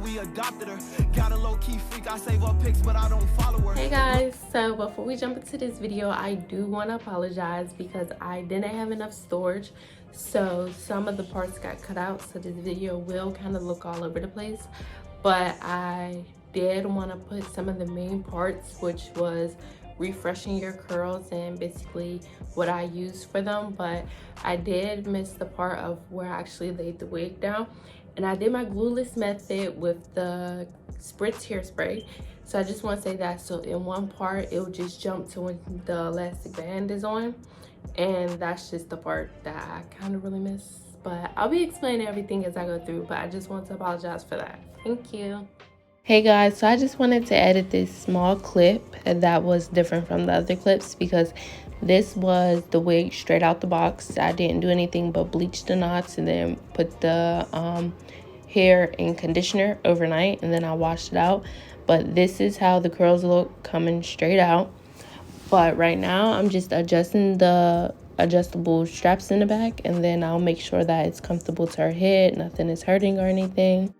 we adopted her. Got a low-key freak, I save her pics, but I don't follow her. Hey guys, so before we jump into this video, I do want to apologize because I didn't have enough storage. So some of the parts got cut out, so this video will kind of look all over the place. But I did want to put some of the main parts, which was refreshing your curls and basically what I used for them. But I did miss the part of where I actually laid the wig down. And I did my glueless method with the spritz hairspray. So I just want to say that. So in one part, it will just jump to when the elastic band is on. And that's just the part that I kind of really miss. But I'll be explaining everything as I go through. But I just want to apologize for that. Thank you. Hey guys, so I just wanted to edit this small clip that was different from the other clips because this was the wig straight out the box. I didn't do anything but bleach the knots and then put the hair in conditioner overnight, and then I washed it out. But this is how the curls look coming straight out. But right now I'm just adjusting the adjustable straps in the back, and then I'll make sure that it's comfortable to her head, nothing is hurting or anything.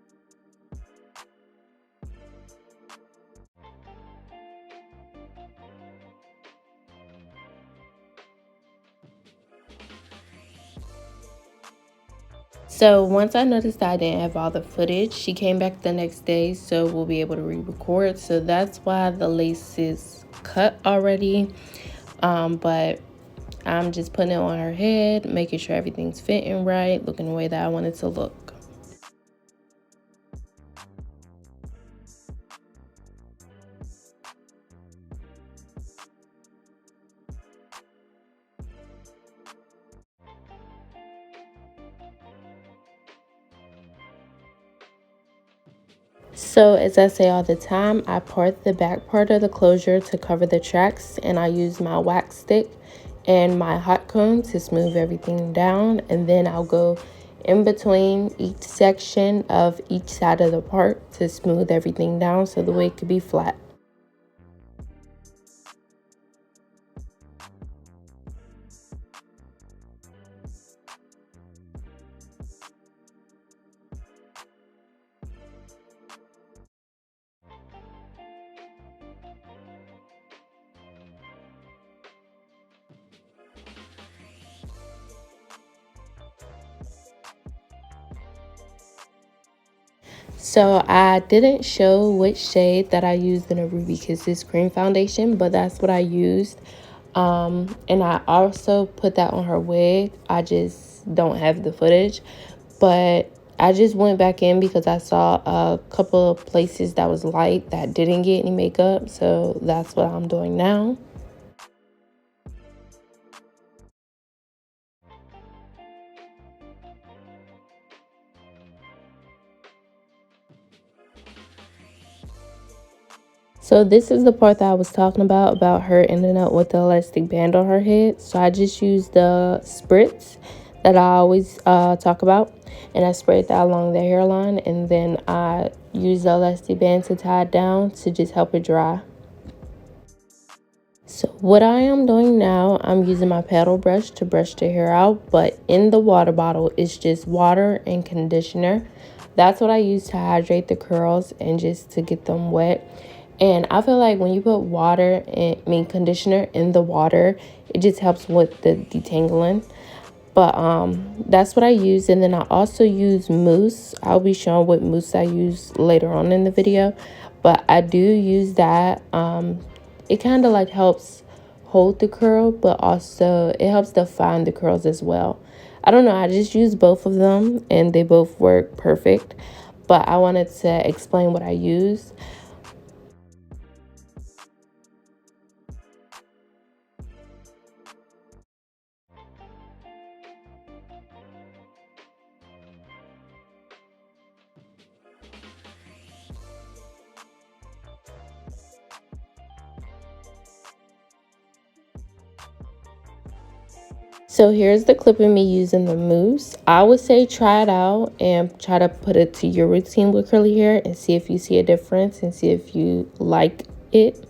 So once I noticed that I didn't have all the footage, she came back the next day, so we'll be able to re-record. So that's why the lace is cut already. But I'm just putting it on her head, making sure everything's fitting right, looking the way that I want it to look. So as I say all the time, I part the back part of the closure to cover the tracks, and I use my wax stick and my hot comb to smooth everything down, and then I'll go in between each section of each side of the part to smooth everything down so the wig could be flat. So I didn't show which shade that I used in a Ruby Kisses cream foundation, but that's what I used. And I also put that on her wig. I just don't have the footage, but I just went back in because I saw a couple of places that was light that didn't get any makeup. So that's what I'm doing now. So this is the part that I was talking about her ending up with the elastic band on her head. So I just used the spritz that I always talk about, and I sprayed that along the hairline, and then I used the elastic band to tie it down to just help it dry. So what I am doing now, I'm using my paddle brush to brush the hair out, but in the water bottle, it's just water and conditioner. That's what I use to hydrate the curls and just to get them wet. And I feel like when you put water and conditioner in the water, it just helps with the detangling. But that's what I use. And then I also use mousse. I'll be showing what mousse I use later on in the video, but I do use that. It kind of like helps hold the curl, but also it helps define the curls as well. I don't know, I just use both of them and they both work perfect, but I wanted to explain what I use. So here's the clip of me using the mousse. I would say try it out and try to put it to your routine with curly hair and see if you see a difference and see if you like it.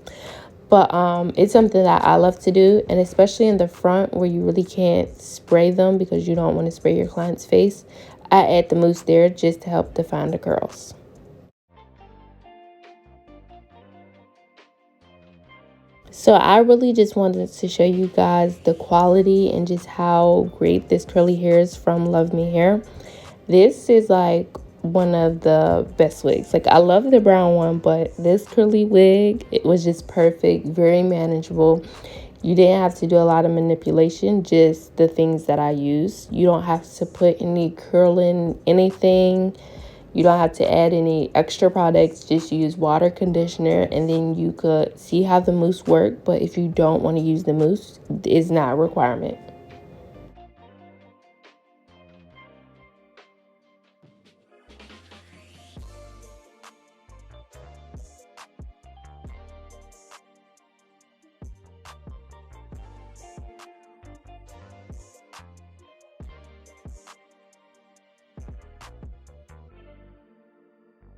But it's something that I love to do, and especially in the front where you really can't spray them because you don't want to spray your client's face, I add the mousse there just to help define the curls. So I really just wanted to show you guys the quality and just how great this curly hair is from Luvme Hair. This is like one of the best wigs. Like, I love the brown one, but this curly wig, it was just perfect, very manageable. You didn't have to do a lot of manipulation, just the things that I use. You don't have to put any curling anything. You don't have to add any extra products. Just use water, conditioner, and then you could see how the mousse work. But if you don't want to use the mousse, it's not a requirement.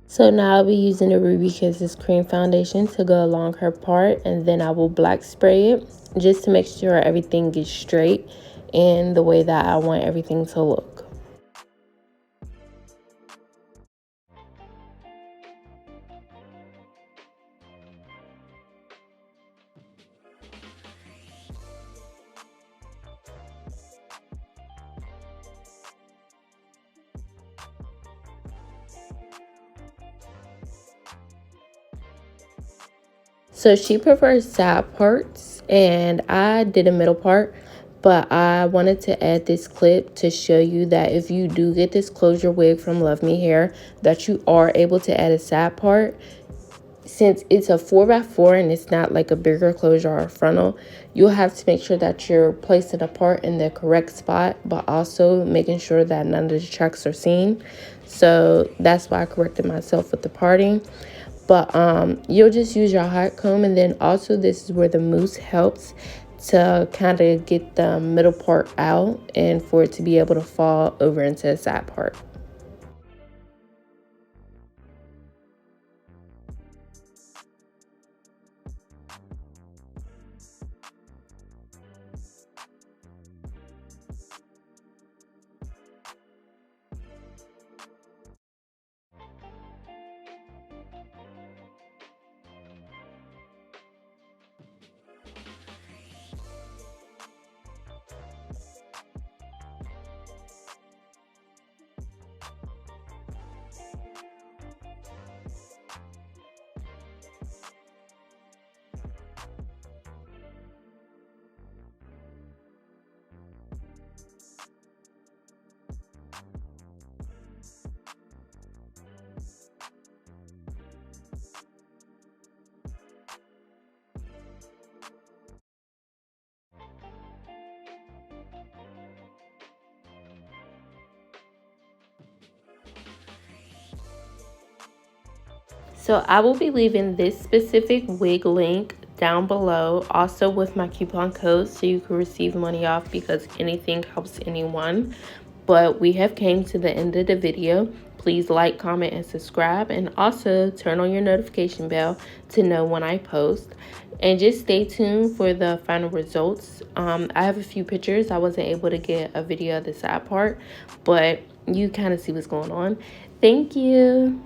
So now I'll be using the Ruby Kisses cream foundation to go along her part, and then I will black spray it just to make sure everything gets straight and the way that I want everything to look. So she prefers side parts and I did a middle part, but I wanted to add this clip to show you that if you do get this closure wig from Luvme Hair, that you are able to add a side part. Since it's a 4x4 and it's not like a bigger closure or a frontal, you'll have to make sure that you're placing a part in the correct spot, but also making sure that none of the tracks are seen. So that's why I corrected myself with the parting. But you'll just use your hot comb, and then also this is where the mousse helps to kind of get the middle part out and for it to be able to fall over into the side part. So I will be leaving this specific wig link down below, also with my coupon code, so you can receive money off, because anything helps anyone. But we have came to the end of the video. Please like, comment, and subscribe, and also turn on your notification bell to know when I post. And just stay tuned for the final results. I have a few pictures. I wasn't able to get a video of the side part, but you kind of see what's going on. Thank you.